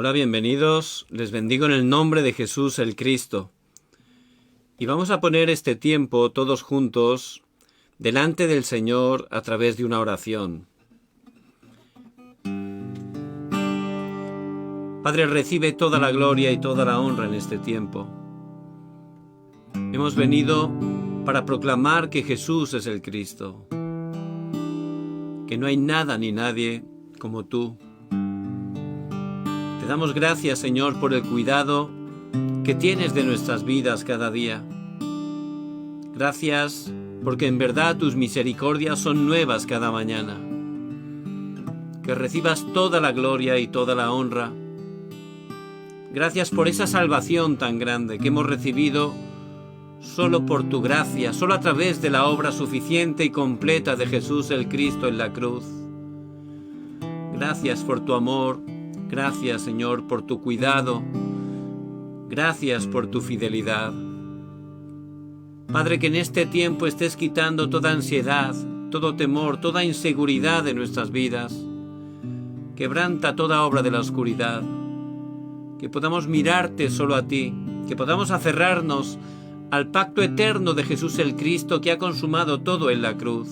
Hola, bienvenidos. Les bendigo en el nombre de Jesús el Cristo. Y vamos a poner este tiempo todos juntos delante del Señor a través de una oración. Padre, recibe toda la gloria y toda la honra en este tiempo. Hemos venido para proclamar que Jesús es el Cristo, que no hay nada ni nadie como tú. Te damos gracias, Señor, por el cuidado que tienes de nuestras vidas cada día. Gracias porque en verdad tus misericordias son nuevas cada mañana. Que recibas toda la gloria y toda la honra. Gracias por esa salvación tan grande que hemos recibido solo por tu gracia, solo a través de la obra suficiente y completa de Jesús el Cristo en la cruz. Gracias por tu amor, gracias, Señor, por tu cuidado, gracias por tu fidelidad. Padre, que en este tiempo estés quitando toda ansiedad, todo temor, toda inseguridad de nuestras vidas. Quebranta toda obra de la oscuridad. Que podamos mirarte solo a ti, que podamos aferrarnos al pacto eterno de Jesús el Cristo que ha consumado todo en la cruz.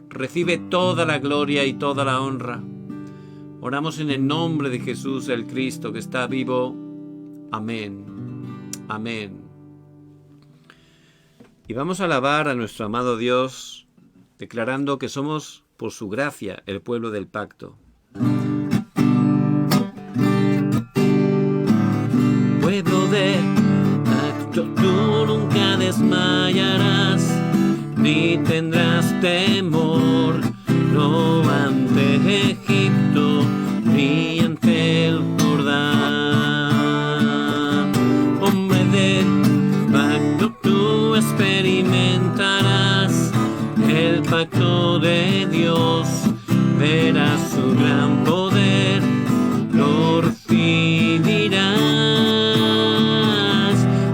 Recibe toda la gloria y toda la honra. Oramos en el nombre de Jesús el Cristo que está vivo. Amén. Amén. Y vamos a alabar a nuestro amado Dios, declarando que somos, por su gracia, el pueblo del pacto. Pueblo del pacto, tú nunca desmayarás, ni tendrás temor, no ante Egipto, ni ante el Jordán. Hombre del pacto, tú experimentarás el pacto de Dios, verás su gran poder, lo recibirás.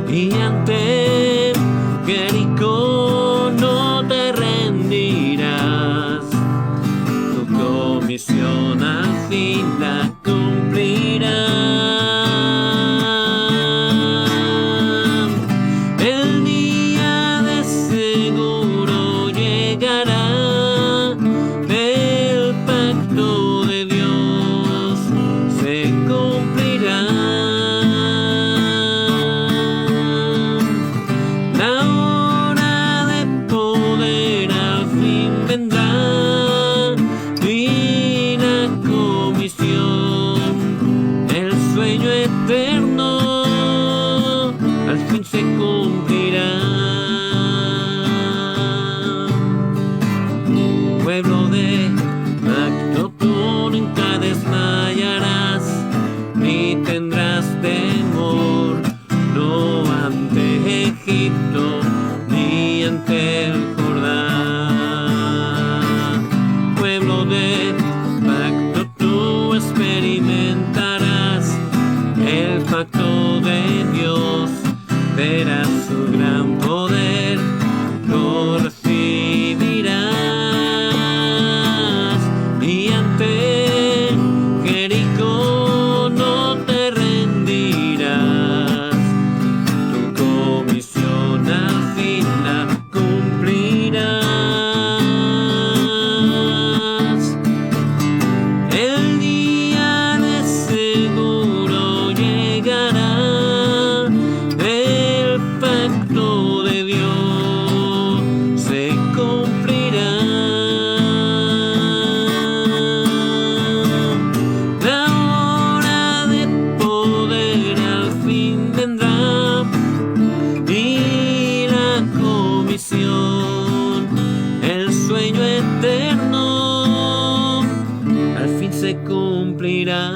Y ante Jericó no te rendirás, tu comisión al fin la cumplirás. El día de seguro llegará, el pacto de Dios se cumplirá. Pueblo de pacto, tú nunca desmayarás, ni tendrás temor, no ante Egipto, ni ante el Jordán. Pueblo de pacto, tú experimentarás el pacto de Dios, verás su gran poder, lo recibirás. Y ante Jericó no te rendirás, tu comisión al fin la cumplirás. El día de seguro llegará, el pacto de Dios se cumplirá. La hora de poder al fin vendrá y la comisión, el sueño eterno, al fin se cumplirá.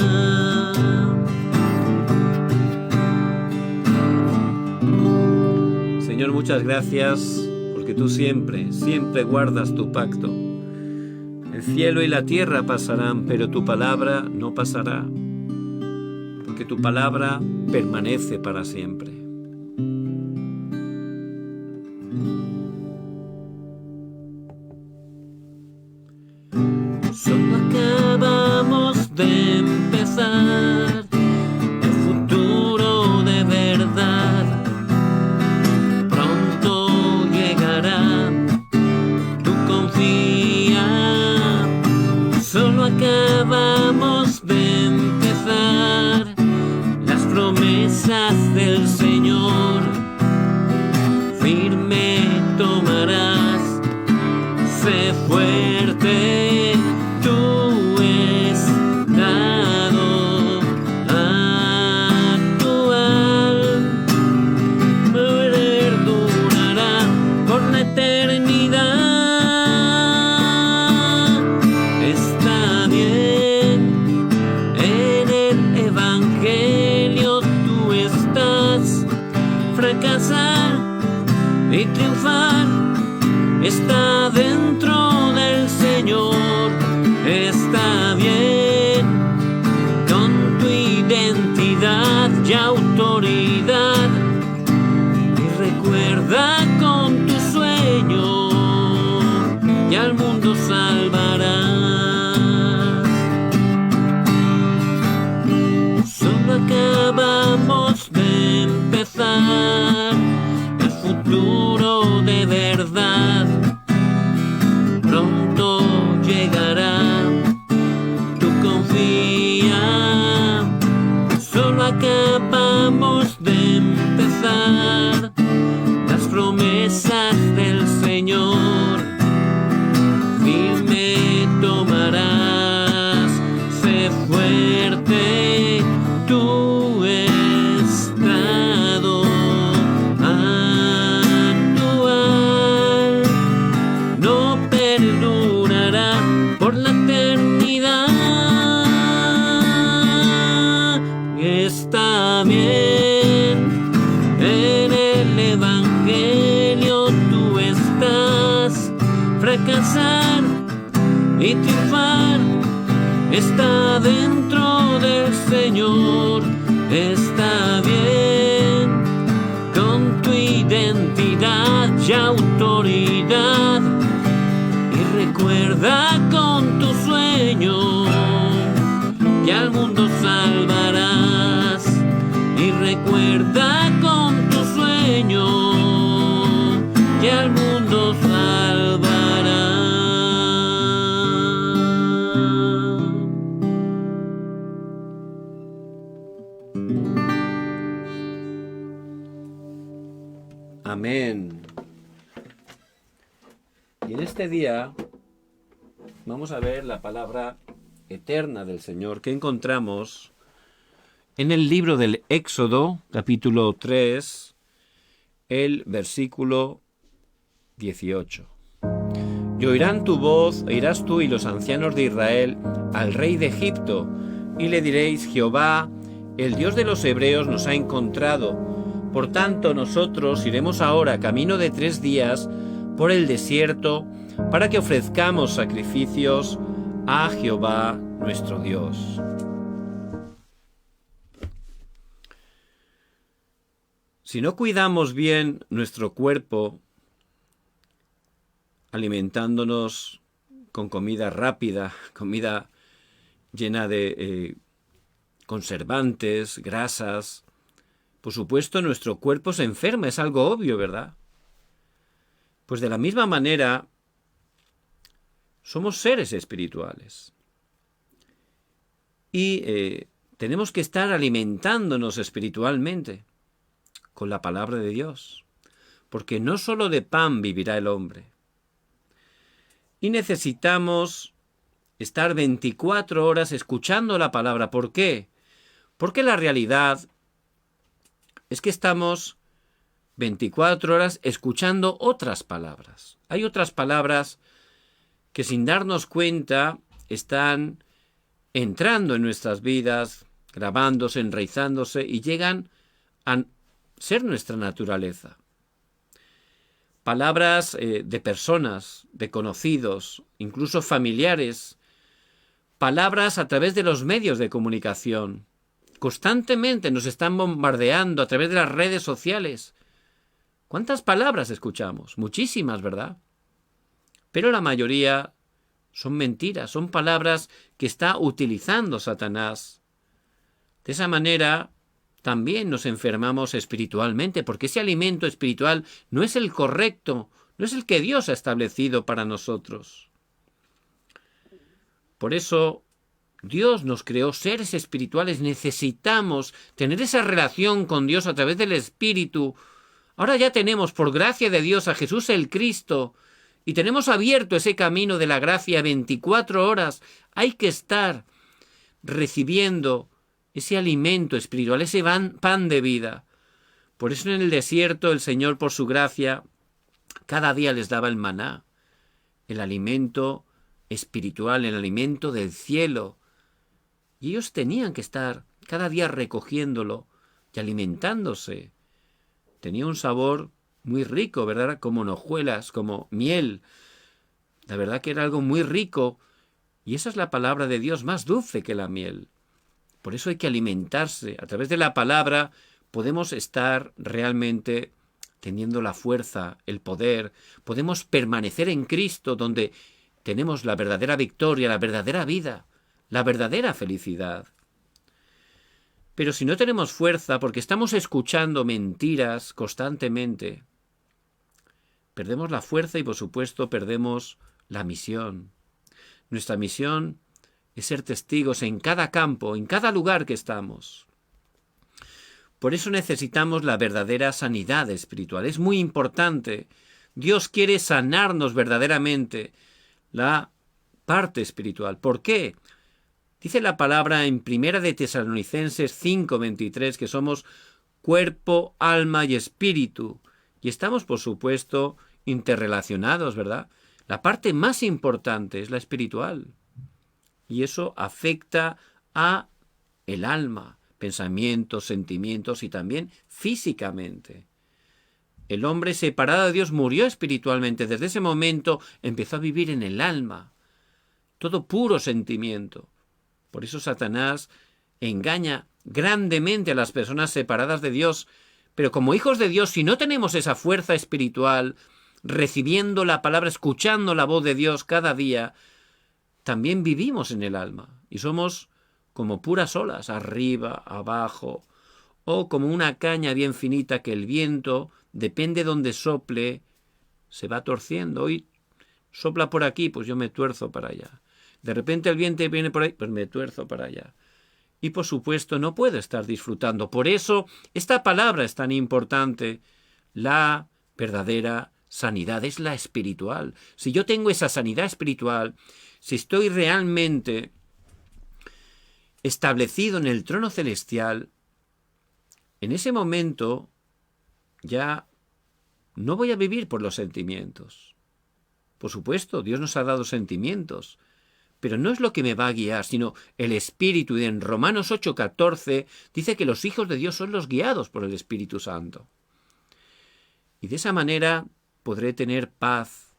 Señor, muchas gracias porque tú siempre, siempre guardas tu pacto. El cielo y la tierra pasarán, pero tu palabra no pasará, porque tu palabra permanece para siempre. Solo acabamos de empezar. promesas del Señor. Firme tomarás, sé fuerte, tu estado actual perdurará por la eternidad. Está bien, en el Evangelio tú estás. Fracasar y triunfar está dentro del Señor. Está bien, con tu identidad y autoridad. Y recuerda con tu sueño, y al mundo salvarás. Solo acabamos de empezar. El futuro de verdad pronto llegará. Tú confía. Solo acabamos de empezar. Las promesas del Señor. Firme tomarás, sé fuerte, tu estado actual no perdurará por la eternidad. Está bien, en el Evangelio tú estás. Fracasar y triunfar está dentro del Señor. Está bien, con tu identidad y autoridad. Y recuerda con tu sueño, que al mundo salvarás. Y recuerda con tu sueño, que al mundo salvarás. Amén. Y en este día vamos a ver la palabra eterna del Señor que encontramos en el libro del Éxodo, capítulo 3, el versículo 18. Y oirán tu voz, e irás tú y los ancianos de Israel al rey de Egipto, y le diréis: Jehová, el Dios de los hebreos, nos ha encontrado. Por tanto, nosotros iremos ahora camino de 3 días por el desierto, para que ofrezcamos sacrificios a Jehová nuestro Dios. Si no cuidamos bien nuestro cuerpo, alimentándonos con comida rápida, comida llena de conservantes, grasas, por supuesto nuestro cuerpo se enferma, es algo obvio, ¿verdad? Pues de la misma manera, somos seres espirituales. Y tenemos que estar alimentándonos espiritualmente con la palabra de Dios, porque no solo de pan vivirá el hombre. Y necesitamos estar 24 horas escuchando la palabra. ¿Por qué? Porque la realidad es que estamos 24 horas escuchando otras palabras. Hay otras palabras que sin darnos cuenta están entrando en nuestras vidas, grabándose, enraizándose y llegan a ser nuestra naturaleza. Palabras de personas, de conocidos, incluso familiares. Palabras a través de los medios de comunicación. Constantemente nos están bombardeando a través de las redes sociales. ¿Cuántas palabras escuchamos? Muchísimas, ¿verdad? Pero la mayoría son mentiras, son palabras que está utilizando Satanás. De esa manera también nos enfermamos espiritualmente, porque ese alimento espiritual no es el correcto, no es el que Dios ha establecido para nosotros. Por eso Dios nos creó seres espirituales, necesitamos tener esa relación con Dios a través del Espíritu. Ahora ya tenemos, por gracia de Dios, a Jesús el Cristo, y tenemos abierto ese camino de la gracia 24 horas. Hay que estar recibiendo ese alimento espiritual, ese pan de vida. Por eso en el desierto el Señor, por su gracia, cada día les daba el maná, el alimento espiritual, el alimento del cielo. Y ellos tenían que estar cada día recogiéndolo y alimentándose. Tenía un sabor muy rico, ¿verdad? Como en hojuelas, como miel. La verdad que era algo muy rico. Y esa es la palabra de Dios, más dulce que la miel. Por eso hay que alimentarse. A través de la palabra podemos estar realmente teniendo la fuerza, el poder. Podemos permanecer en Cristo, donde tenemos la verdadera victoria, la verdadera vida, la verdadera felicidad. Pero si no tenemos fuerza, porque estamos escuchando mentiras constantemente, perdemos la fuerza y, por supuesto, perdemos la misión. Nuestra misión es ser testigos en cada campo, en cada lugar que estamos. Por eso necesitamos la verdadera sanidad espiritual. Es muy importante. Dios quiere sanarnos verdaderamente la parte espiritual. ¿Por qué? Dice la palabra en 1 de Tesalonicenses 5:23 que somos cuerpo, alma y espíritu. Y estamos, por supuesto, interrelacionados, ¿verdad? La parte más importante es la espiritual. Y eso afecta a el alma, pensamientos, sentimientos y también físicamente. El hombre separado de Dios murió espiritualmente. Desde ese momento empezó a vivir en el alma. Todo puro sentimiento. Por eso Satanás engaña grandemente a las personas separadas de Dios. Pero como hijos de Dios, si no tenemos esa fuerza espiritual, recibiendo la palabra, escuchando la voz de Dios cada día, también vivimos en el alma. Y somos como puras olas, arriba, abajo, o como una caña bien finita que el viento, depende de donde sople, se va torciendo. Hoy sopla por aquí, pues yo me tuerzo para allá. De repente el viento viene por ahí, pues me tuerzo para allá. Y por supuesto no puedo estar disfrutando. Por eso esta palabra es tan importante. La verdadera sanidad es la espiritual. Si yo tengo esa sanidad espiritual, si estoy realmente establecido en el trono celestial, en ese momento ya no voy a vivir por los sentimientos. Por supuesto, Dios nos ha dado sentimientos, pero no es lo que me va a guiar, sino el Espíritu. Y en Romanos 8:14 dice que los hijos de Dios son los guiados por el Espíritu Santo. Y de esa manera podré tener paz,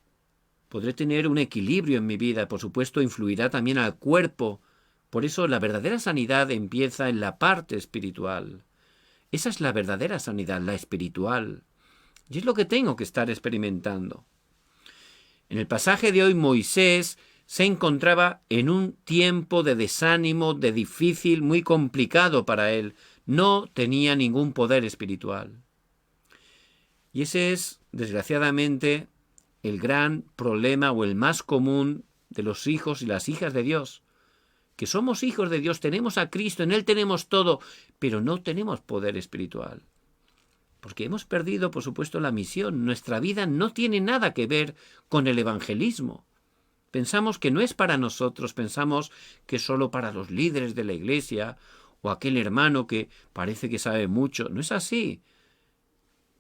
podré tener un equilibrio en mi vida. Por supuesto, influirá también al cuerpo. Por eso la verdadera sanidad empieza en la parte espiritual. Esa es la verdadera sanidad, la espiritual. Y es lo que tengo que estar experimentando. En el pasaje de hoy, Moisés se encontraba en un tiempo de desánimo, de difícil, muy complicado para él. No tenía ningún poder espiritual. Y ese es, desgraciadamente, el gran problema o el más común de los hijos y las hijas de Dios. Que somos hijos de Dios, tenemos a Cristo, en Él tenemos todo, pero no tenemos poder espiritual. Porque hemos perdido, por supuesto, la misión. Nuestra vida no tiene nada que ver con el evangelismo. Pensamos que no es para nosotros, pensamos que es solo para los líderes de la iglesia o aquel hermano que parece que sabe mucho. No es así.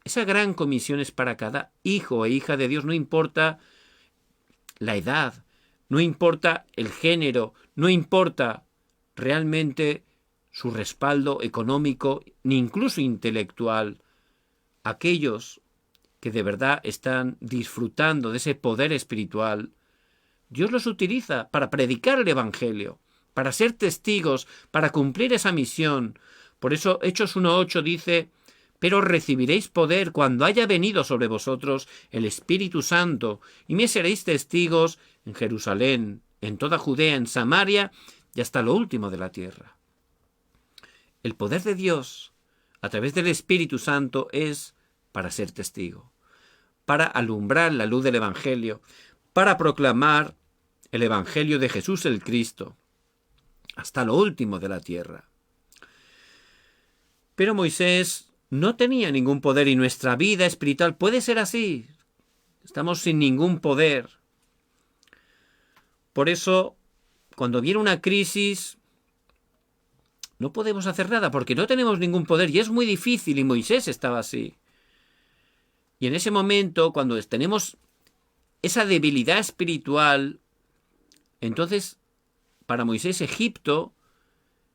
Esa gran comisión es para cada hijo e hija de Dios, no importa la edad, no importa el género, no importa realmente su respaldo económico ni incluso intelectual. Aquellos que de verdad están disfrutando de ese poder espiritual, Dios los utiliza para predicar el Evangelio, para ser testigos, para cumplir esa misión. Por eso Hechos 1:8 dice: pero recibiréis poder cuando haya venido sobre vosotros el Espíritu Santo, y me seréis testigos en Jerusalén, en toda Judea, en Samaria y hasta lo último de la tierra. El poder de Dios a través del Espíritu Santo es para ser testigo, para alumbrar la luz del Evangelio, para proclamar el Evangelio de Jesús el Cristo. hasta lo último de la tierra. Pero Moisés no tenía ningún poder y nuestra vida espiritual puede ser así. Estamos sin ningún poder. Por eso, cuando viene una crisis, no podemos hacer nada porque no tenemos ningún poder y es muy difícil, y Moisés estaba así. Y en ese momento, cuando tenemos esa debilidad espiritual, entonces para Moisés Egipto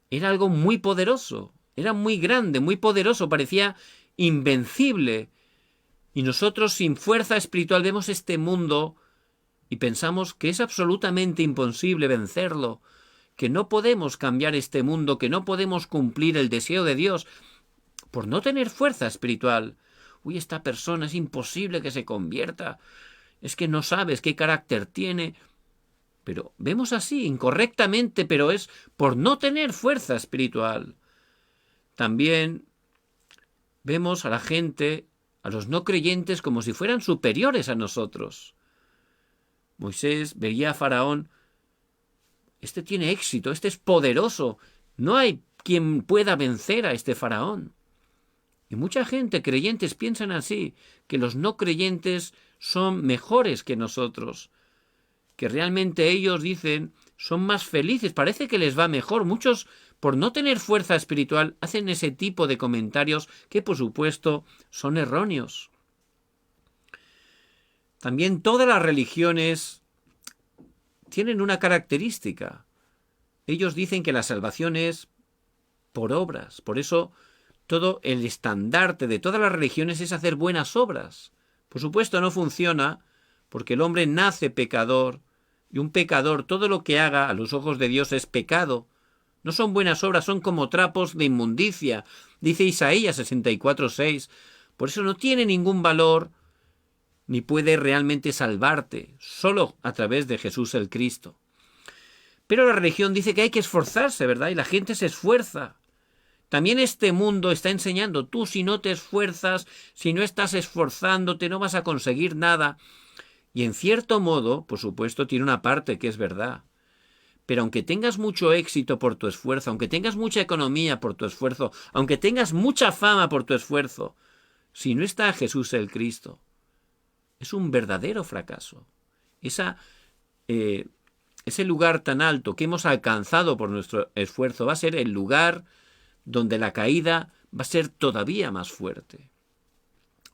era algo muy poderoso, era muy grande, muy poderoso, parecía invencible. Y nosotros sin fuerza espiritual vemos este mundo y pensamos que es absolutamente imposible vencerlo, que no podemos cambiar este mundo, que no podemos cumplir el deseo de Dios por no tener fuerza espiritual. Uy, esta persona es imposible que se convierta, es que no sabes qué carácter tiene. Pero vemos así, incorrectamente, pero es por no tener fuerza espiritual. También vemos a la gente, a los no creyentes, como si fueran superiores a nosotros. Moisés veía a Faraón, este tiene éxito, este es poderoso, no hay quien pueda vencer a este Faraón. Y mucha gente, creyentes, piensan así, que los no creyentes son mejores que nosotros, que realmente ellos dicen son más felices, parece que les va mejor. Muchos, por no tener fuerza espiritual, hacen ese tipo de comentarios que, por supuesto, son erróneos. También todas las religiones tienen una característica. Ellos dicen que la salvación es por obras. Por eso todo el estandarte de todas las religiones es hacer buenas obras. Por supuesto no funciona porque el hombre nace pecador y un pecador todo lo que haga a los ojos de Dios es pecado. No son buenas obras, son como trapos de inmundicia, dice Isaías 64:6. Por eso no tiene ningún valor ni puede realmente salvarte, solo a través de Jesús el Cristo. Pero la religión dice que hay que esforzarse, ¿verdad? Y la gente se esfuerza. También este mundo está enseñando, tú si no te esfuerzas, si no estás esforzándote, no vas a conseguir nada. Y en cierto modo, por supuesto, tiene una parte que es verdad. Pero aunque tengas mucho éxito por tu esfuerzo, aunque tengas mucha economía por tu esfuerzo, aunque tengas mucha fama por tu esfuerzo, si no está Jesús el Cristo, es un verdadero fracaso. Ese lugar tan alto que hemos alcanzado por nuestro esfuerzo va a ser el lugar donde la caída va a ser todavía más fuerte.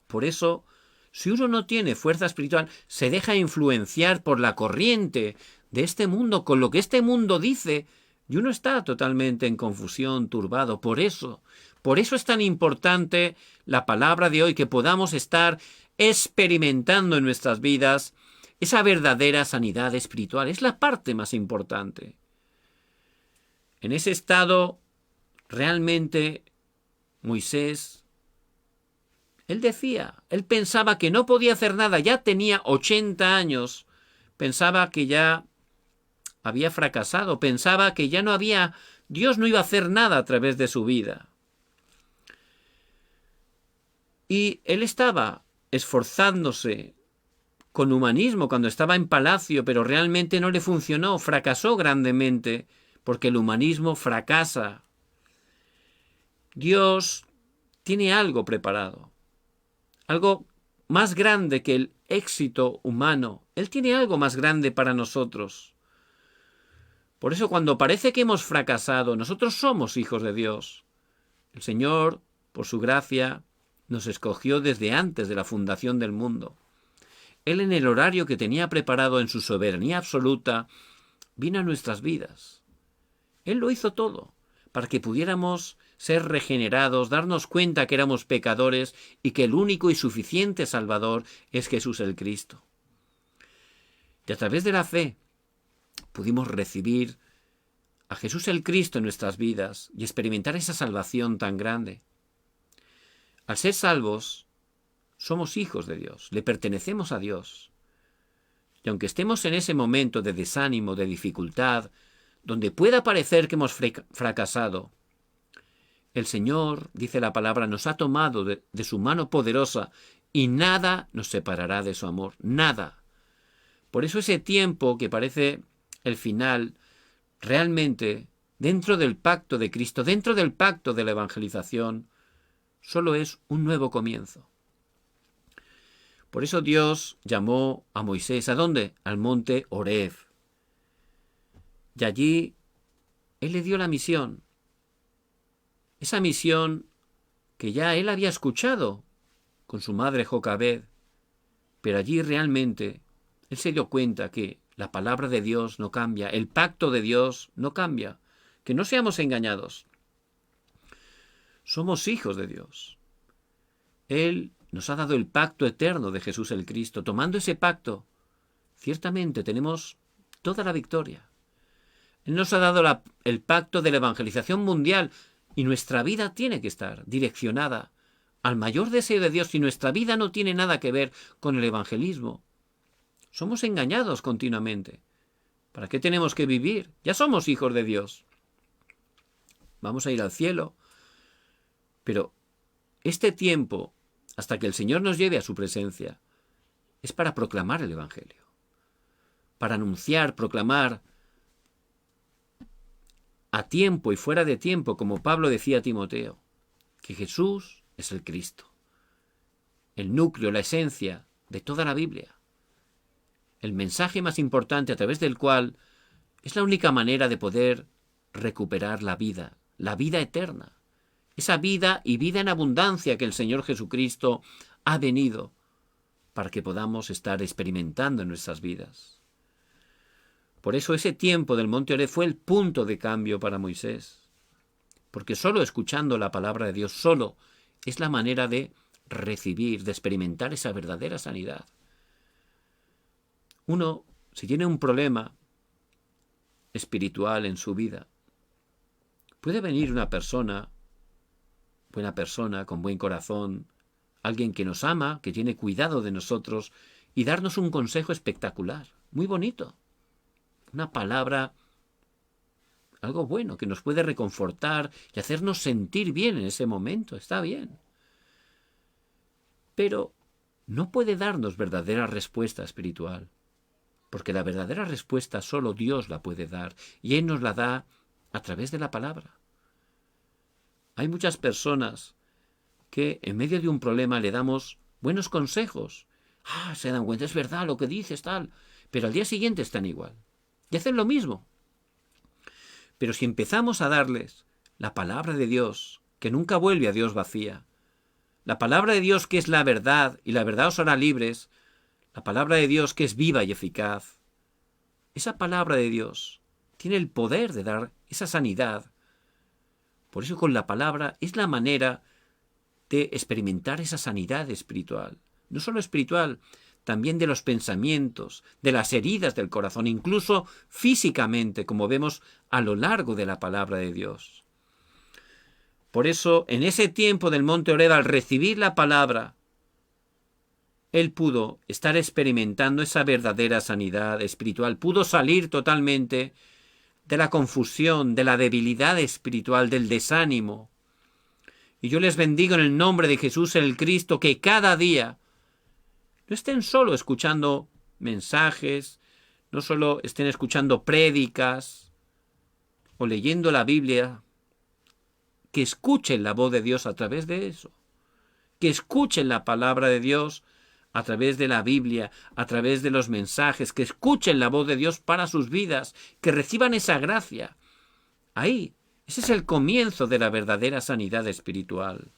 Por eso, si uno no tiene fuerza espiritual, se deja influenciar por la corriente de este mundo, con lo que este mundo dice, y uno está totalmente en confusión, turbado. Por eso es tan importante la palabra de hoy, que podamos estar experimentando en nuestras vidas esa verdadera sanidad espiritual. Es la parte más importante. En ese estado, realmente, Moisés, él pensaba que no podía hacer nada, ya tenía 80 años, pensaba que ya había fracasado, pensaba que ya no había, Dios no iba a hacer nada a través de su vida. Y él estaba esforzándose con humanismo cuando estaba en palacio, pero realmente no le funcionó, fracasó grandemente, porque el humanismo fracasa. Dios tiene algo preparado, algo más grande que el éxito humano. Él tiene algo más grande para nosotros. Por eso cuando parece que hemos fracasado, nosotros somos hijos de Dios. El Señor, por su gracia, nos escogió desde antes de la fundación del mundo. Él, en el horario que tenía preparado en su soberanía absoluta, vino a nuestras vidas. Él lo hizo todo para que pudiéramos ser regenerados, darnos cuenta que éramos pecadores y que el único y suficiente Salvador es Jesús el Cristo. Y a través de la fe pudimos recibir a Jesús el Cristo en nuestras vidas y experimentar esa salvación tan grande. Al ser salvos, somos hijos de Dios, le pertenecemos a Dios. Y aunque estemos en ese momento de desánimo, de dificultad, donde pueda parecer que hemos fracasado, el Señor, dice la palabra, nos ha tomado de su mano poderosa y nada nos separará de su amor, nada. Por eso ese tiempo que parece el final, realmente dentro del pacto de Cristo, dentro del pacto de la evangelización, solo es un nuevo comienzo. Por eso Dios llamó a Moisés, ¿a dónde? Al monte Horeb. Y allí Él le dio la misión. Esa misión que ya Él había escuchado con su madre Jocabed, pero allí realmente Él se dio cuenta que la palabra de Dios no cambia, el pacto de Dios no cambia, que no seamos engañados. Somos hijos de Dios. Él nos ha dado el pacto eterno de Jesús el Cristo. Tomando ese pacto, ciertamente tenemos toda la victoria. Él nos ha dado el pacto de la evangelización mundial y nuestra vida tiene que estar direccionada al mayor deseo de Dios. Si nuestra vida no tiene nada que ver con el evangelismo, somos engañados continuamente. ¿Para qué tenemos que vivir? Ya somos hijos de Dios. Vamos a ir al cielo. Pero este tiempo, hasta que el Señor nos lleve a su presencia, es para proclamar el Evangelio. Para anunciar, proclamar a tiempo y fuera de tiempo, como Pablo decía a Timoteo, que Jesús es el Cristo. El núcleo, la esencia de toda la Biblia. El mensaje más importante a través del cual es la única manera de poder recuperar la vida eterna. Esa vida y vida en abundancia que el Señor Jesucristo ha venido para que podamos estar experimentando en nuestras vidas. Por eso ese tiempo del monte Horeb fue el punto de cambio para Moisés. Porque solo escuchando la palabra de Dios, solo es la manera de recibir, de experimentar esa verdadera sanidad. Uno, si tiene un problema espiritual en su vida, puede venir una persona, buena persona, con buen corazón, alguien que nos ama, que tiene cuidado de nosotros y darnos un consejo espectacular, muy bonito. Una palabra, algo bueno, que nos puede reconfortar y hacernos sentir bien en ese momento, está bien. Pero no puede darnos verdadera respuesta espiritual, porque la verdadera respuesta solo Dios la puede dar, y Él nos la da a través de la palabra. Hay muchas personas que en medio de un problema le damos buenos consejos. Se dan cuenta, es verdad lo que dices, tal, pero al día siguiente están igual. Y hacen lo mismo. Pero si empezamos a darles la palabra de Dios, que nunca vuelve a Dios vacía, la palabra de Dios que es la verdad, y la verdad os hará libres, la palabra de Dios que es viva y eficaz, esa palabra de Dios tiene el poder de dar esa sanidad. Por eso con la palabra es la manera de experimentar esa sanidad espiritual. No solo espiritual, también de los pensamientos, de las heridas del corazón, incluso físicamente, como vemos a lo largo de la palabra de Dios. Por eso, en ese tiempo del monte Horeb, al recibir la palabra, él pudo estar experimentando esa verdadera sanidad espiritual, pudo salir totalmente de la confusión, de la debilidad espiritual, del desánimo. Y yo les bendigo en el nombre de Jesús el Cristo, que cada día no estén solo escuchando mensajes, no solo estén escuchando prédicas o leyendo la Biblia, que escuchen la voz de Dios a través de eso, que escuchen la palabra de Dios a través de la Biblia, a través de los mensajes, que escuchen la voz de Dios para sus vidas, que reciban esa gracia. Ahí, ese es el comienzo de la verdadera sanidad espiritual.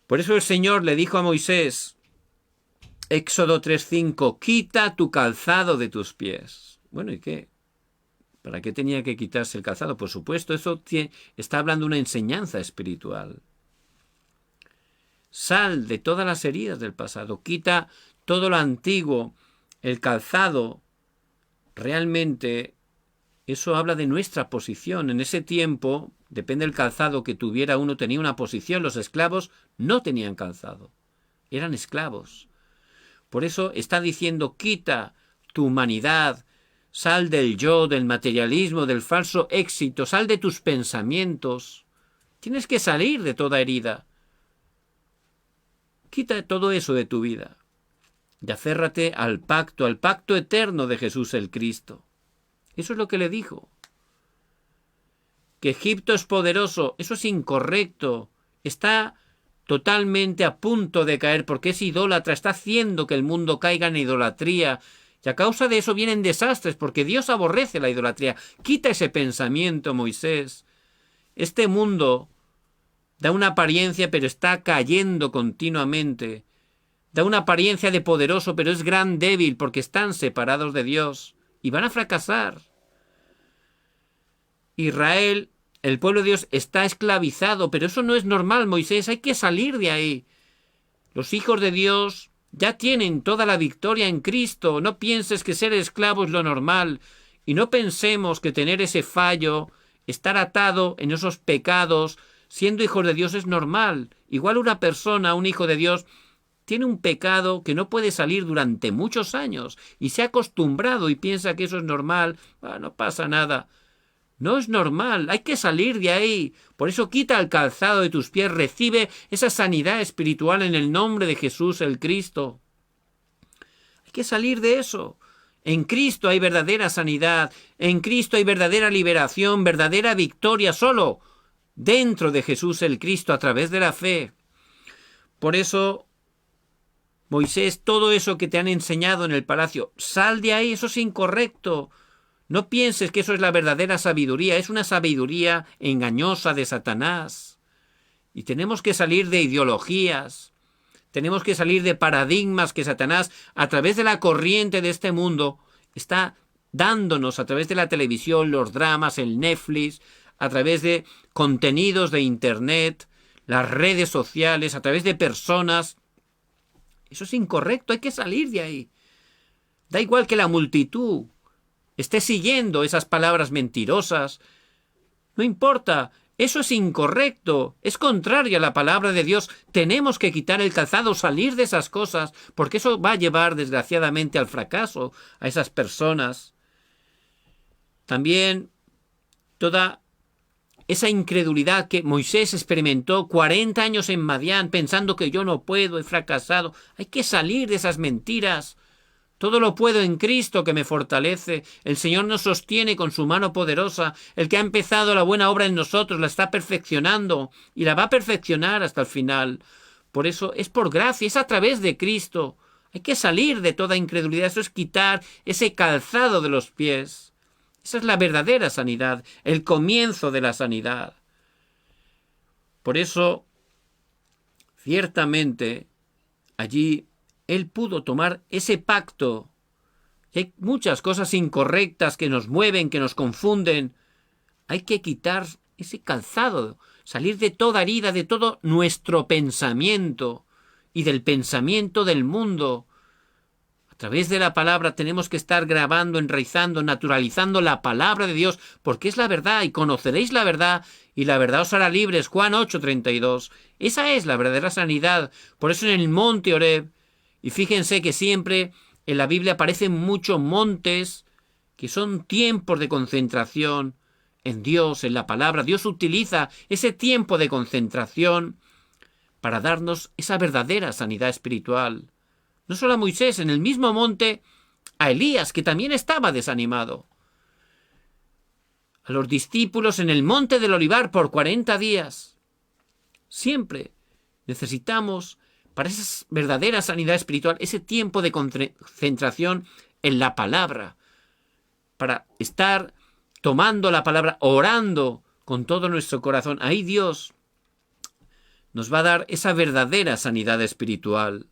Por eso el Señor le dijo a Moisés, Éxodo 3:5, quita tu calzado de tus pies. Bueno, ¿y qué? ¿Para qué tenía que quitarse el calzado? Por supuesto, eso está hablando de una enseñanza espiritual. Sal de todas las heridas del pasado, quita todo lo antiguo, el calzado. Realmente eso habla de nuestra posición. En ese tiempo, depende del calzado que tuviera uno, tenía una posición. Los esclavos no tenían calzado, eran esclavos. Por eso está diciendo, quita tu humanidad, sal del yo, del materialismo, del falso éxito, sal de tus pensamientos. Tienes que salir de toda herida. Quita todo eso de tu vida y aférrate al pacto eterno de Jesús el Cristo. Eso es lo que le dijo. que Egipto es poderoso. Eso es incorrecto. Está totalmente a punto de caer porque es idólatra, está haciendo que el mundo caiga en idolatría. Y a causa de eso vienen desastres, porque Dios aborrece la idolatría. Quita ese pensamiento, Moisés. Este mundo da una apariencia, pero está cayendo continuamente. Da una apariencia de poderoso, pero es gran débil, porque están separados de Dios. Y van a fracasar. Israel, el pueblo de Dios, está esclavizado, pero eso no es normal, Moisés. Hay que salir de ahí. Los hijos de Dios ya tienen toda la victoria en Cristo. No pienses que ser esclavo es lo normal. Y no pensemos que tener ese fallo, estar atado en esos pecados, siendo hijos de Dios es normal. Igual una persona, un hijo de Dios, tiene un pecado que no puede salir durante muchos años y se ha acostumbrado y piensa que eso es normal. No pasa nada. No es normal, hay que salir de ahí. Por eso quita el calzado de tus pies, recibe esa sanidad espiritual en el nombre de Jesús el Cristo. Hay que salir de eso. En Cristo hay verdadera sanidad, en Cristo hay verdadera liberación, verdadera victoria, solo dentro de Jesús el Cristo a través de la fe. Por eso, Moisés, todo eso que te han enseñado en el palacio, sal de ahí, eso es incorrecto. No pienses que eso es la verdadera sabiduría, es una sabiduría engañosa de Satanás. Y tenemos que salir de ideologías, tenemos que salir de paradigmas que Satanás, a través de la corriente de este mundo, está dándonos a través de la televisión, los dramas, el Netflix, a través de contenidos de Internet, las redes sociales, a través de personas. Eso es incorrecto, hay que salir de ahí. Da igual que la multitud esté siguiendo esas palabras mentirosas. No importa, eso es incorrecto, es contrario a la palabra de Dios. Tenemos que quitar el calzado, salir de esas cosas, porque eso va a llevar desgraciadamente al fracaso a esas personas. También toda esa incredulidad que Moisés experimentó 40 años en Madián pensando que yo no puedo, he fracasado. Hay que salir de esas mentiras. Todo lo puedo en Cristo que me fortalece. El Señor nos sostiene con su mano poderosa. El que ha empezado la buena obra en nosotros la está perfeccionando y la va a perfeccionar hasta el final. Por eso es por gracia, es a través de Cristo. Hay que salir de toda incredulidad. Eso es quitar ese calzado de los pies. Esa es la verdadera sanidad, el comienzo de la sanidad. Por eso, ciertamente, allí Él pudo tomar ese pacto. Hay muchas cosas incorrectas que nos mueven, que nos confunden. Hay que quitar ese calzado, salir de toda herida, de todo nuestro pensamiento y del pensamiento del mundo. A través de la palabra tenemos que estar grabando, enraizando, naturalizando la palabra de Dios, porque es la verdad y conoceréis la verdad y la verdad os hará libres. Juan 8:32. Esa es la verdadera sanidad. Por eso en el monte Horeb, y fíjense que siempre en la Biblia aparecen muchos montes que son tiempos de concentración en Dios, en la palabra. Dios utiliza ese tiempo de concentración para darnos esa verdadera sanidad espiritual. No solo a Moisés, en el mismo monte, a Elías, que también estaba desanimado. A los discípulos en el monte del Olivar por 40 días. Siempre necesitamos, para esa verdadera sanidad espiritual, ese tiempo de concentración en la palabra, para estar tomando la palabra, orando con todo nuestro corazón. Ahí Dios nos va a dar esa verdadera sanidad espiritual.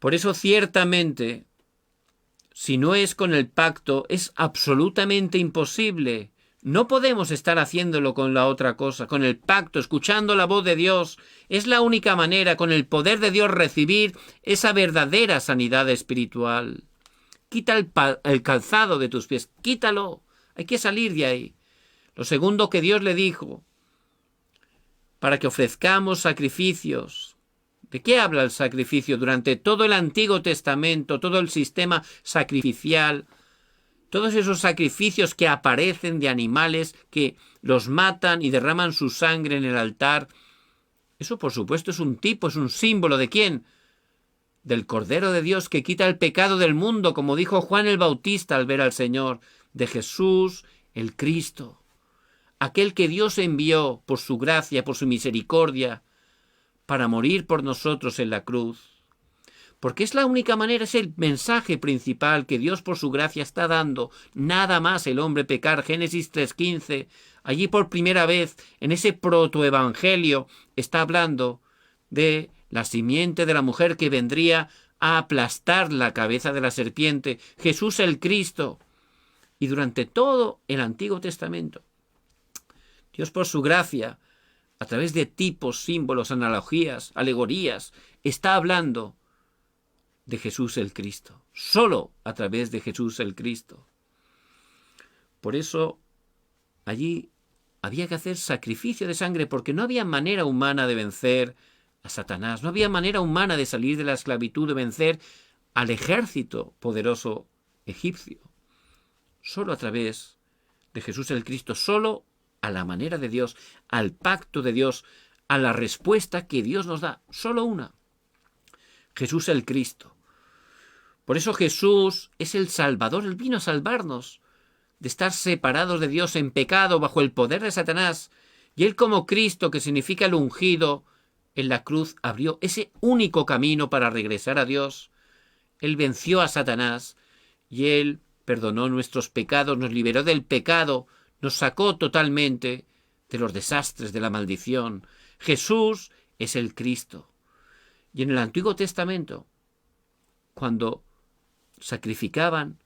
Por eso, ciertamente, si no es con el pacto, es absolutamente imposible. No podemos estar haciéndolo con la otra cosa, con el pacto, escuchando la voz de Dios. Es la única manera, con el poder de Dios, recibir esa verdadera sanidad espiritual. Quita el calzado de tus pies, quítalo. Hay que salir de ahí. Lo segundo que Dios le dijo, para que ofrezcamos sacrificios. ¿De qué habla el sacrificio? Durante todo el Antiguo Testamento, todo el sistema sacrificial, todos esos sacrificios que aparecen de animales que los matan y derraman su sangre en el altar, eso por supuesto es un tipo, es un símbolo ¿de quién? Del Cordero de Dios que quita el pecado del mundo, como dijo Juan el Bautista al ver al Señor, de Jesús, el Cristo, aquel que Dios envió por su gracia, por su misericordia, para morir por nosotros en la cruz. Porque es la única manera, es el mensaje principal que Dios por su gracia está dando. Nada más el hombre pecar. Génesis 3:15, allí por primera vez, en ese protoevangelio, está hablando de la simiente de la mujer que vendría a aplastar la cabeza de la serpiente, Jesús el Cristo. Y durante todo el Antiguo Testamento, Dios por su gracia, a través de tipos, símbolos, analogías, alegorías, está hablando de Jesús el Cristo, solo a través de Jesús el Cristo. Por eso allí había que hacer sacrificio de sangre, porque no había manera humana de vencer a Satanás, no había manera humana de salir de la esclavitud, de vencer al ejército poderoso egipcio. Solo a través de Jesús el Cristo, solo a la manera de Dios, al pacto de Dios, a la respuesta que Dios nos da, solo una: Jesús el Cristo. Por eso Jesús es el Salvador, Él vino a salvarnos de estar separados de Dios en pecado, bajo el poder de Satanás. Y Él, como Cristo, que significa el ungido, en la cruz abrió ese único camino para regresar a Dios. Él venció a Satanás y Él perdonó nuestros pecados, nos liberó del pecado, nos sacó totalmente de los desastres, de la maldición. Jesús es el Cristo. Y en el Antiguo Testamento, cuando sacrificaban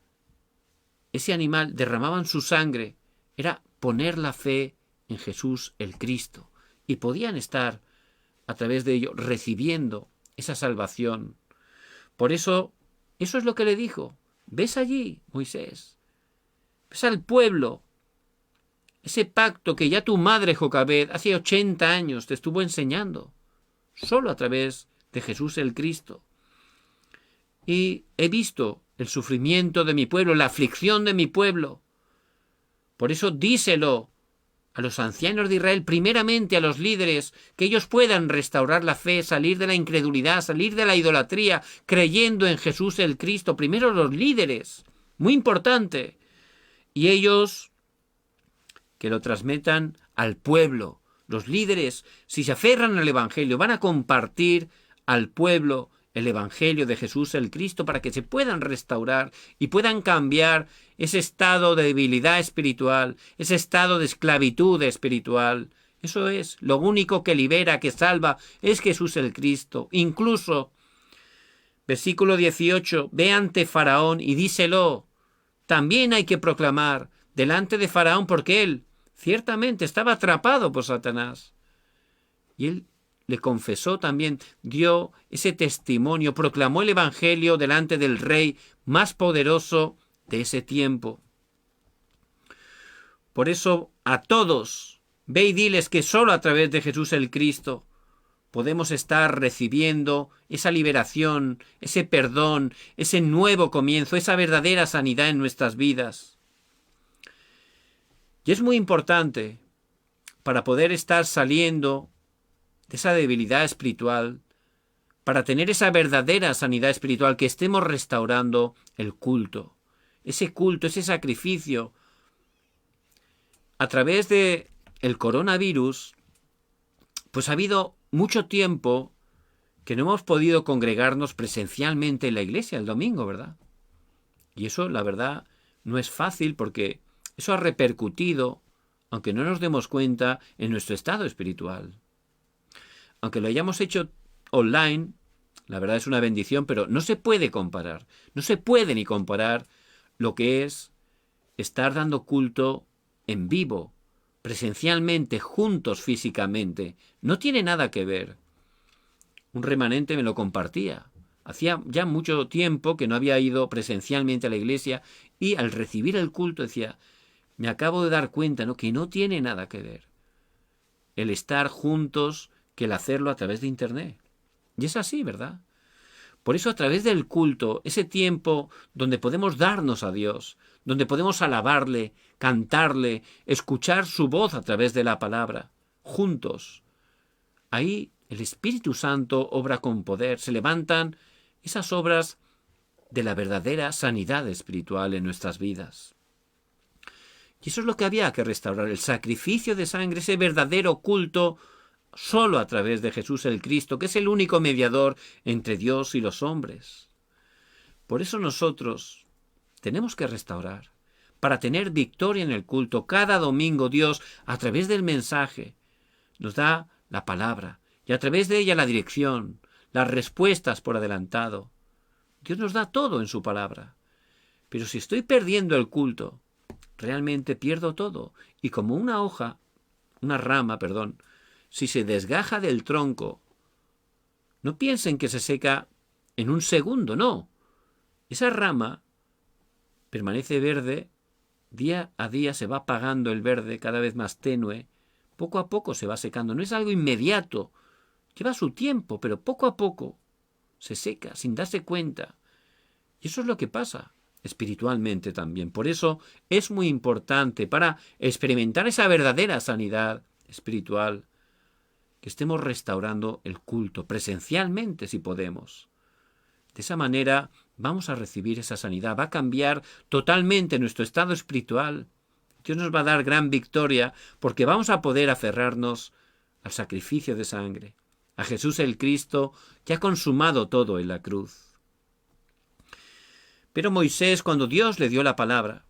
ese animal, derramaban su sangre, era poner la fe en Jesús el Cristo. Y podían estar, a través de ello, recibiendo esa salvación. Por eso, eso es lo que le dijo. Ves allí, Moisés. Ves al pueblo. Ese pacto que ya tu madre, Jocabed, hace 80 años te estuvo enseñando. Solo a través de Jesús el Cristo. Y he visto el sufrimiento de mi pueblo, la aflicción de mi pueblo. Por eso díselo a los ancianos de Israel, primeramente a los líderes, que ellos puedan restaurar la fe, salir de la incredulidad, salir de la idolatría, creyendo en Jesús el Cristo. Primero los líderes, muy importante. Y ellos que lo transmitan al pueblo. Los líderes, si se aferran al Evangelio, van a compartir al pueblo el Evangelio de Jesús el Cristo, para que se puedan restaurar y puedan cambiar ese estado de debilidad espiritual, ese estado de esclavitud espiritual. Eso es, lo único que libera, que salva, es Jesús el Cristo. Incluso, versículo 18, ve ante Faraón y díselo. También hay que proclamar delante de Faraón, porque él ciertamente estaba atrapado por Satanás. Y él le confesó también, dio ese testimonio, proclamó el Evangelio delante del rey más poderoso de ese tiempo. Por eso a todos, ve y diles que solo a través de Jesús el Cristo podemos estar recibiendo esa liberación, ese perdón, ese nuevo comienzo, esa verdadera sanidad en nuestras vidas. Y es muy importante, para poder estar saliendo de esa debilidad espiritual, para tener esa verdadera sanidad espiritual, que estemos restaurando el culto, ese sacrificio. A través de el coronavirus, pues ha habido mucho tiempo que no hemos podido congregarnos presencialmente en la iglesia el domingo, ¿verdad? Y eso, la verdad, no es fácil, porque eso ha repercutido, aunque no nos demos cuenta, en nuestro estado espiritual. Aunque lo hayamos hecho online, la verdad es una bendición, pero no se puede comparar. No se puede ni comparar lo que es estar dando culto en vivo, presencialmente, juntos físicamente. No tiene nada que ver. Un remanente me lo compartía. Hacía ya mucho tiempo que no había ido presencialmente a la iglesia, y al recibir el culto decía, me acabo de dar cuenta, ¿no?, que no tiene nada que ver el estar juntos que el hacerlo a través de internet. Y es así, ¿verdad? Por eso, a través del culto, ese tiempo donde podemos darnos a Dios, donde podemos alabarle, cantarle, escuchar su voz a través de la palabra, juntos, ahí el Espíritu Santo obra con poder, se levantan esas obras de la verdadera sanidad espiritual en nuestras vidas. Y eso es lo que había que restaurar, el sacrificio de sangre, ese verdadero culto solo a través de Jesús el Cristo, que es el único mediador entre Dios y los hombres. Por eso nosotros tenemos que restaurar, para tener victoria en el culto. Cada domingo Dios, a través del mensaje, nos da la palabra y a través de ella la dirección, las respuestas por adelantado. Dios nos da todo en su palabra. Pero si estoy perdiendo el culto, realmente pierdo todo. Y como una rama, si se desgaja del tronco, no piensen que se seca en un segundo, no. Esa rama permanece verde, día a día se va apagando el verde, cada vez más tenue, poco a poco se va secando. No es algo inmediato, lleva su tiempo, pero poco a poco se seca sin darse cuenta. Y eso es lo que pasa espiritualmente también. Por eso es muy importante, para experimentar esa verdadera sanidad espiritual, que estemos restaurando el culto presencialmente si podemos. De esa manera vamos a recibir esa sanidad, va a cambiar totalmente nuestro estado espiritual. Dios nos va a dar gran victoria porque vamos a poder aferrarnos al sacrificio de sangre, a Jesús el Cristo, que ha consumado todo en la cruz. Pero Moisés, cuando Dios le dio la palabra,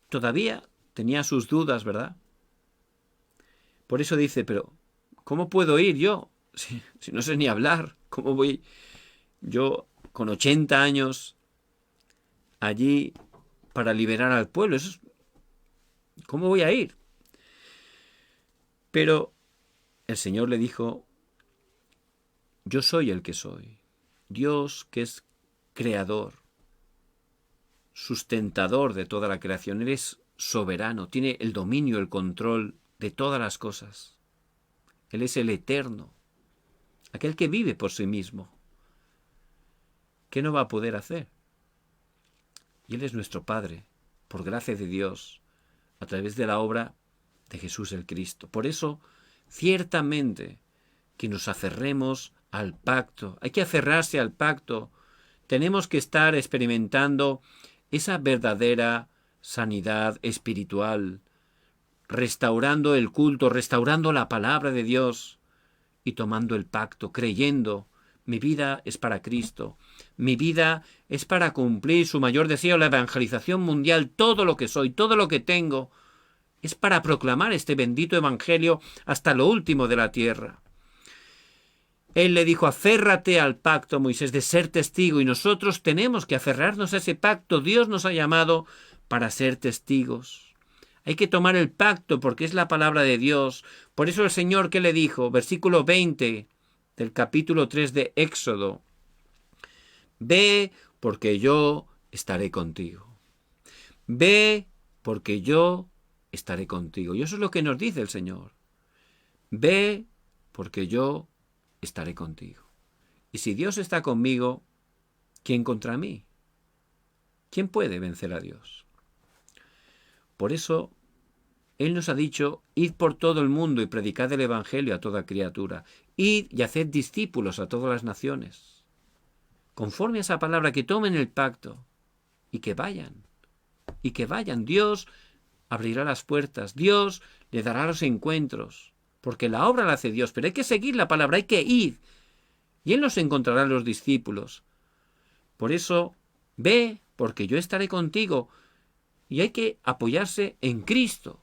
todavía tenía sus dudas, ¿verdad? Por eso dice, pero ¿cómo puedo ir yo? Si no sé ni hablar, ¿cómo voy yo con 80 años allí para liberar al pueblo? ¿Cómo voy a ir? Pero el Señor le dijo, yo soy el que soy. Dios, que es creador, sustentador de toda la creación. Él es soberano, tiene el dominio, el control de todas las cosas. Él es el eterno, aquel que vive por sí mismo. ¿Qué no va a poder hacer? Y Él es nuestro Padre, por gracia de Dios, a través de la obra de Jesús el Cristo. Por eso, ciertamente, que nos aferremos al pacto. Hay que aferrarse al pacto. Tenemos que estar experimentando esa verdadera sanidad espiritual, restaurando el culto, restaurando la palabra de Dios y tomando el pacto, creyendo, mi vida es para Cristo, mi vida es para cumplir su mayor deseo, la evangelización mundial, todo lo que soy, todo lo que tengo, es para proclamar este bendito evangelio hasta lo último de la tierra. Él le dijo, aférrate al pacto, Moisés, de ser testigo, y nosotros tenemos que aferrarnos a ese pacto. Dios nos ha llamado para ser testigos. Hay que tomar el pacto porque es la palabra de Dios. Por eso el Señor, ¿qué le dijo? Versículo 20 del capítulo 3 de Éxodo. Ve porque yo estaré contigo. Ve porque yo estaré contigo. Y eso es lo que nos dice el Señor. Ve porque yo estaré contigo. Y si Dios está conmigo, ¿quién contra mí? ¿Quién puede vencer a Dios? Por eso, Él nos ha dicho, id por todo el mundo y predicad el Evangelio a toda criatura. Id y haced discípulos a todas las naciones. Conforme a esa palabra, que tomen el pacto y que vayan. Y que vayan. Dios abrirá las puertas. Dios le dará los encuentros. Porque la obra la hace Dios, pero hay que seguir la palabra, hay que ir. Y Él nos encontrará los discípulos. Por eso, ve, porque yo estaré contigo. Y hay que apoyarse en Cristo.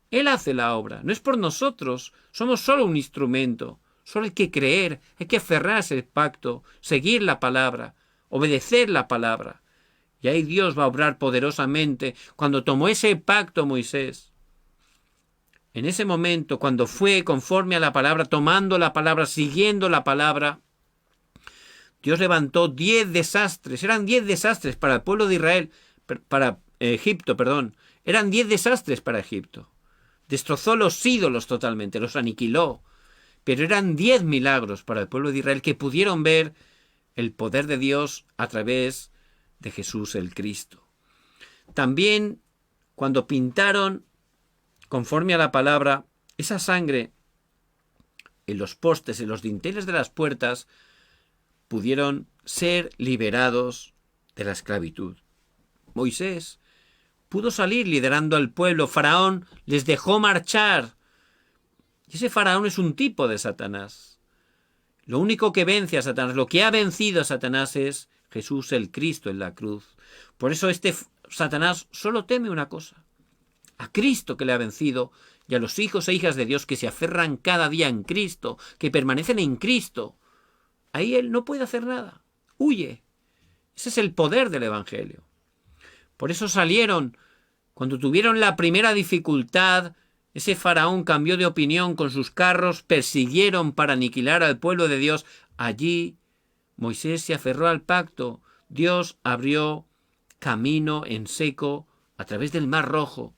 Él hace la obra, no es por nosotros, somos solo un instrumento. Solo hay que creer, hay que aferrarse al pacto, seguir la palabra, obedecer la palabra. Y ahí Dios va a obrar poderosamente. Cuando tomó ese pacto Moisés, en ese momento, cuando fue conforme a la palabra, tomando la palabra, siguiendo la palabra, Dios levantó 10 desastres. Eran 10 desastres para el pueblo de Israel, para Egipto, perdón. Eran 10 desastres para Egipto. Destrozó los ídolos totalmente, los aniquiló. Pero eran 10 milagros para el pueblo de Israel que pudieron ver el poder de Dios a través de Jesús el Cristo. También cuando pintaron conforme a la palabra, esa sangre en los postes, en los dinteles de las puertas, pudieron ser liberados de la esclavitud. Moisés pudo salir liderando al pueblo. Faraón les dejó marchar. Y ese faraón es un tipo de Satanás. Lo único que vence a Satanás, lo que ha vencido a Satanás es Jesús el Cristo en la cruz. Por eso este Satanás solo teme una cosa: a Cristo que le ha vencido y a los hijos e hijas de Dios que se aferran cada día en Cristo, que permanecen en Cristo. Ahí él no puede hacer nada. Huye. Ese es el poder del Evangelio. Por eso salieron. Cuando tuvieron la primera dificultad, ese faraón cambió de opinión con sus carros, persiguieron para aniquilar al pueblo de Dios. Allí Moisés se aferró al pacto. Dios abrió camino en seco a través del Mar Rojo.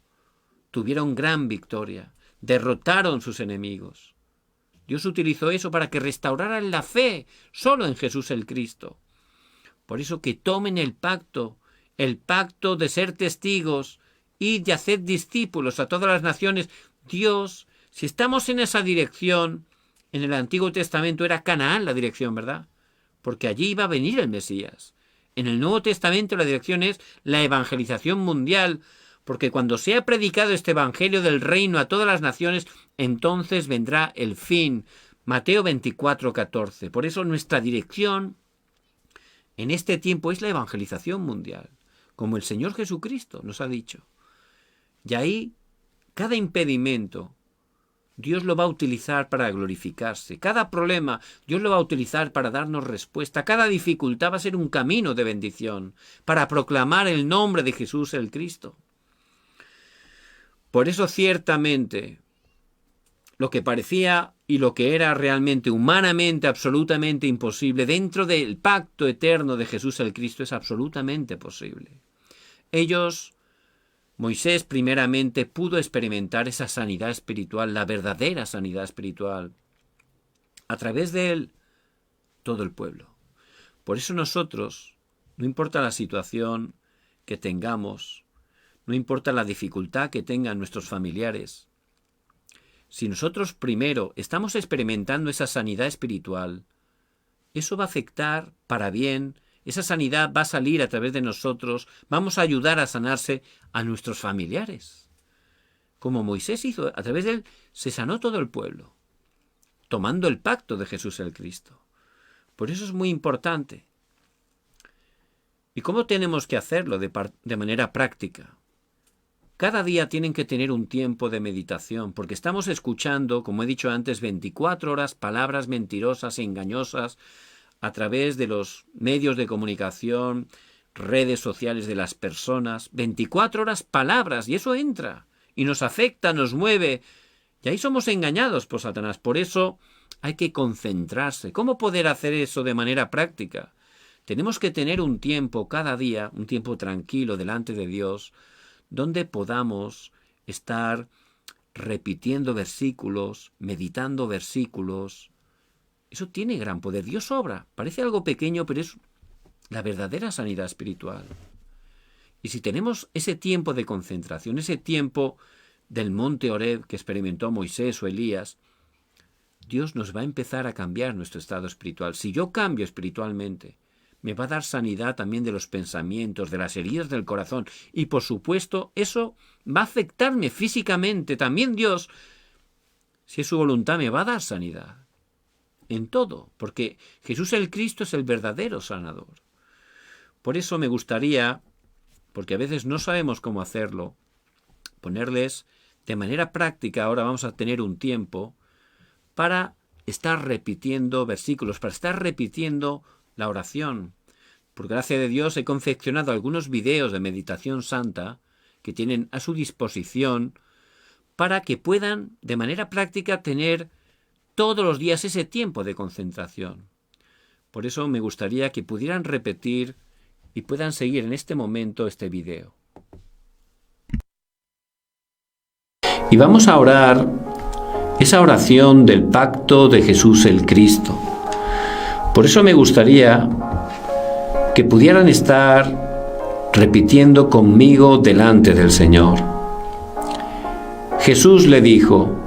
Tuvieron gran victoria. Derrotaron sus enemigos. Dios utilizó eso para que restauraran la fe solo en Jesús el Cristo. Por eso que tomen el pacto de ser testigos, id y haced discípulos a todas las naciones. Dios, si estamos en esa dirección, en el Antiguo Testamento era Canaán la dirección, ¿verdad? Porque allí iba a venir el Mesías. En el Nuevo Testamento la dirección es la evangelización mundial, porque cuando sea predicado este evangelio del reino a todas las naciones, entonces vendrá el fin. Mateo 24:14. Por eso nuestra dirección en este tiempo es la evangelización mundial, como el Señor Jesucristo nos ha dicho. Y ahí, cada impedimento, Dios lo va a utilizar para glorificarse. Cada problema, Dios lo va a utilizar para darnos respuesta. Cada dificultad va a ser un camino de bendición, para proclamar el nombre de Jesús el Cristo. Por eso, ciertamente, lo que parecía y lo que era realmente humanamente absolutamente imposible, dentro del pacto eterno de Jesús el Cristo es absolutamente posible. Moisés primeramente pudo experimentar esa sanidad espiritual, la verdadera sanidad espiritual. A través de él, todo el pueblo. Por eso nosotros, no importa la situación que tengamos, no importa la dificultad que tengan nuestros familiares, si nosotros primero estamos experimentando esa sanidad espiritual, eso va a afectar para bien. Esa sanidad va a salir a través de nosotros. Vamos a ayudar a sanarse a nuestros familiares. Como Moisés hizo, a través de él se sanó todo el pueblo, tomando el pacto de Jesús el Cristo. Por eso es muy importante. ¿Y cómo tenemos que hacerlo de manera práctica? Cada día tienen que tener un tiempo de meditación, porque estamos escuchando, como he dicho antes, 24 horas palabras mentirosas e engañosas a través de los medios de comunicación, redes sociales de las personas. 24 horas palabras, y eso entra, y nos afecta, nos mueve, y ahí somos engañados por Satanás. Por eso hay que concentrarse. ¿Cómo poder hacer eso de manera práctica? Tenemos que tener un tiempo cada día, un tiempo tranquilo delante de Dios, donde podamos estar repitiendo versículos, meditando versículos. Eso tiene gran poder. Dios obra. Parece algo pequeño, pero es la verdadera sanidad espiritual. Y si tenemos ese tiempo de concentración, ese tiempo del monte Horeb que experimentó Moisés o Elías, Dios nos va a empezar a cambiar nuestro estado espiritual. Si yo cambio espiritualmente, me va a dar sanidad también de los pensamientos, de las heridas del corazón. Y por supuesto, eso va a afectarme físicamente. También Dios, si es su voluntad, me va a dar sanidad. En todo, porque Jesús el Cristo es el verdadero sanador. Por eso me gustaría, porque a veces no sabemos cómo hacerlo, ponerles de manera práctica. Ahora vamos a tener un tiempo para estar repitiendo versículos, para estar repitiendo la oración. Por gracia de Dios he confeccionado algunos videos de meditación santa que tienen a su disposición para que puedan de manera práctica tener todos los días ese tiempo de concentración. Por eso me gustaría que pudieran repetir y puedan seguir en este momento este video. Y vamos a orar esa oración del pacto de Jesús el Cristo. Por eso me gustaría que pudieran estar repitiendo conmigo delante del Señor. Jesús le dijo: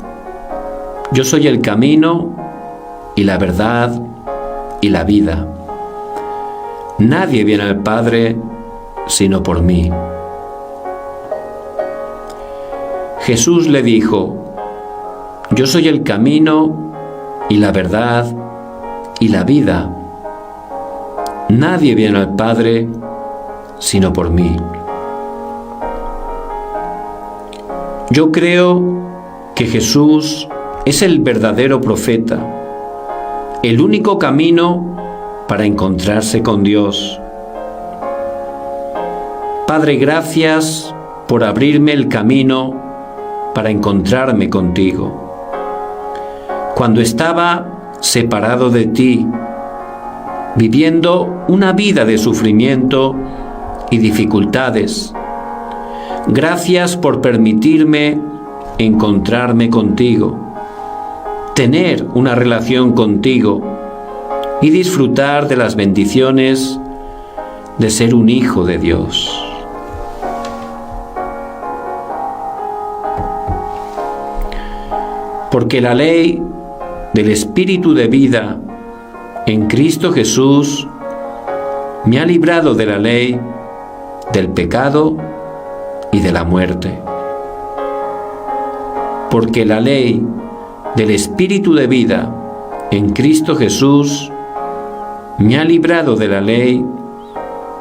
yo soy el camino y la verdad y la vida. Nadie viene al Padre sino por mí. Jesús le dijo: Yo soy el camino y la verdad y la vida. Nadie viene al Padre sino por mí. Yo creo que Jesús es el verdadero profeta, el único camino para encontrarse con Dios. Padre, gracias por abrirme el camino para encontrarme contigo. Cuando estaba separado de ti, viviendo una vida de sufrimiento y dificultades, gracias por permitirme encontrarme contigo, tener una relación contigo y disfrutar de las bendiciones de ser un hijo de Dios. Porque la ley del Espíritu de vida en Cristo Jesús me ha librado de la ley, del pecado y de la muerte. Porque la ley del Espíritu de vida en Cristo Jesús me ha librado de la ley,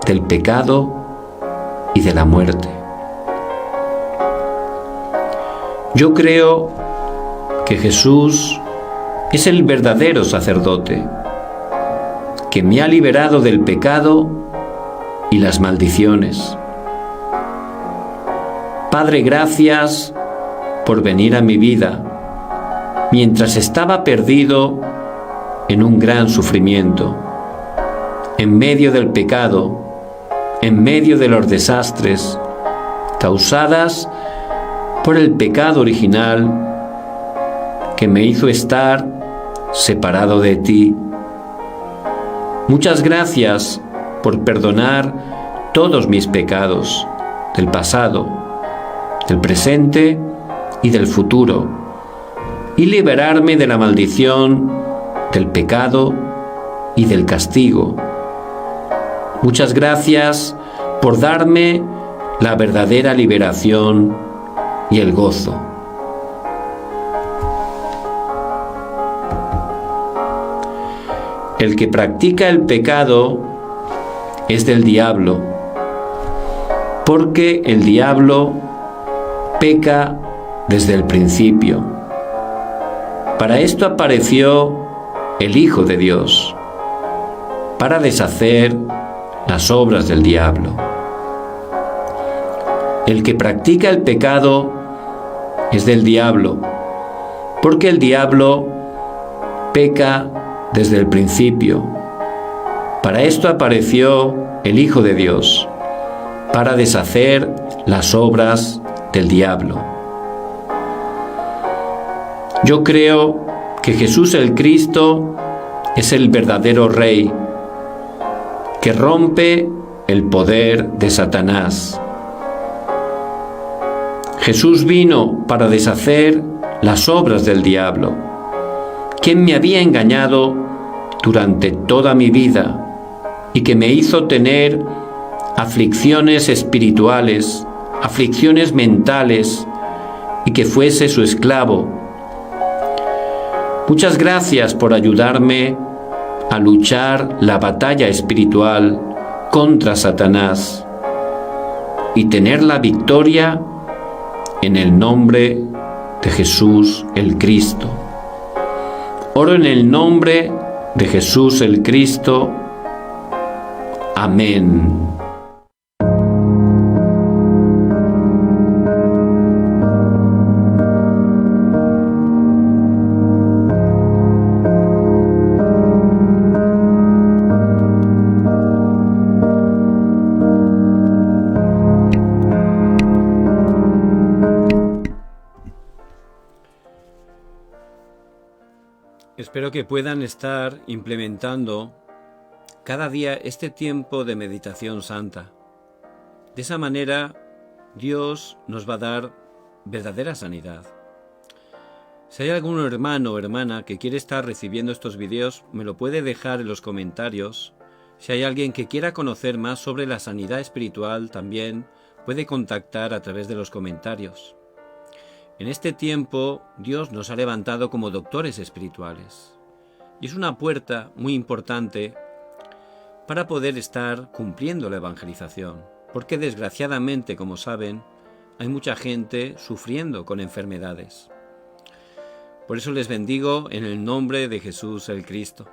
del pecado y de la muerte. Yo creo que Jesús es el verdadero sacerdote, que me ha liberado del pecado y las maldiciones. Padre, gracias por venir a mi vida mientras estaba perdido en un gran sufrimiento, en medio del pecado, en medio de los desastres causadas por el pecado original que me hizo estar separado de ti. Muchas gracias por perdonar todos mis pecados del pasado, del presente y del futuro, y liberarme de la maldición, del pecado y del castigo. Muchas gracias por darme la verdadera liberación y el gozo. El que practica el pecado es del diablo, porque el diablo peca desde el principio. Para esto apareció el Hijo de Dios, para deshacer las obras del diablo. El que practica el pecado es del diablo, porque el diablo peca desde el principio. Para esto apareció el Hijo de Dios, para deshacer las obras del diablo. Yo creo que Jesús el Cristo es el verdadero Rey, que rompe el poder de Satanás. Jesús vino para deshacer las obras del diablo, quien me había engañado durante toda mi vida y que me hizo tener aflicciones espirituales, aflicciones mentales, y que fuese su esclavo. Muchas gracias por ayudarme a luchar la batalla espiritual contra Satanás y tener la victoria en el nombre de Jesús el Cristo. Oro en el nombre de Jesús el Cristo. Amén. Espero que puedan estar implementando cada día este tiempo de meditación santa. De esa manera, Dios nos va a dar verdadera sanidad. Si hay algún hermano o hermana que quiere estar recibiendo estos vídeos, me lo puede dejar en los comentarios. Si hay alguien que quiera conocer más sobre la sanidad espiritual, también puede contactar a través de los comentarios. En este tiempo Dios nos ha levantado como doctores espirituales. Y es una puerta muy importante para poder estar cumpliendo la evangelización. Porque desgraciadamente, como saben, hay mucha gente sufriendo con enfermedades. Por eso les bendigo en el nombre de Jesús el Cristo.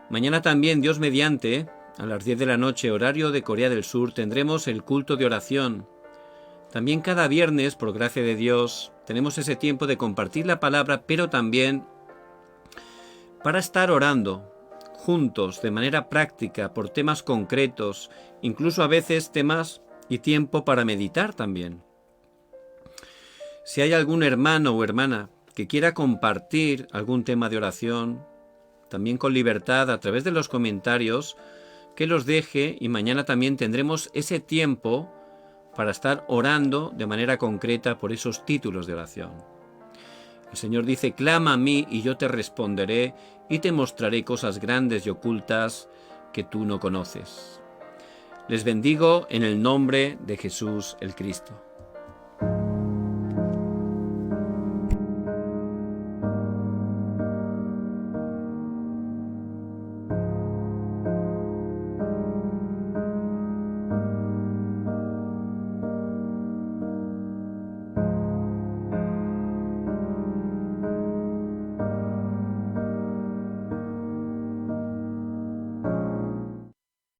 Mañana también, Dios mediante, a las 10 de la noche, horario de Corea del Sur, tendremos el culto de oración. También cada viernes, por gracia de Dios, tenemos ese tiempo de compartir la palabra, pero también para estar orando juntos, de manera práctica, por temas concretos, incluso a veces temas y tiempo para meditar también. Si hay algún hermano o hermana que quiera compartir algún tema de oración, también con libertad a través de los comentarios, que los deje y mañana también tendremos ese tiempo para estar orando de manera concreta por esos títulos de oración. El Señor dice: clama a mí y yo te responderé y te mostraré cosas grandes y ocultas que tú no conoces. Les bendigo en el nombre de Jesús el Cristo.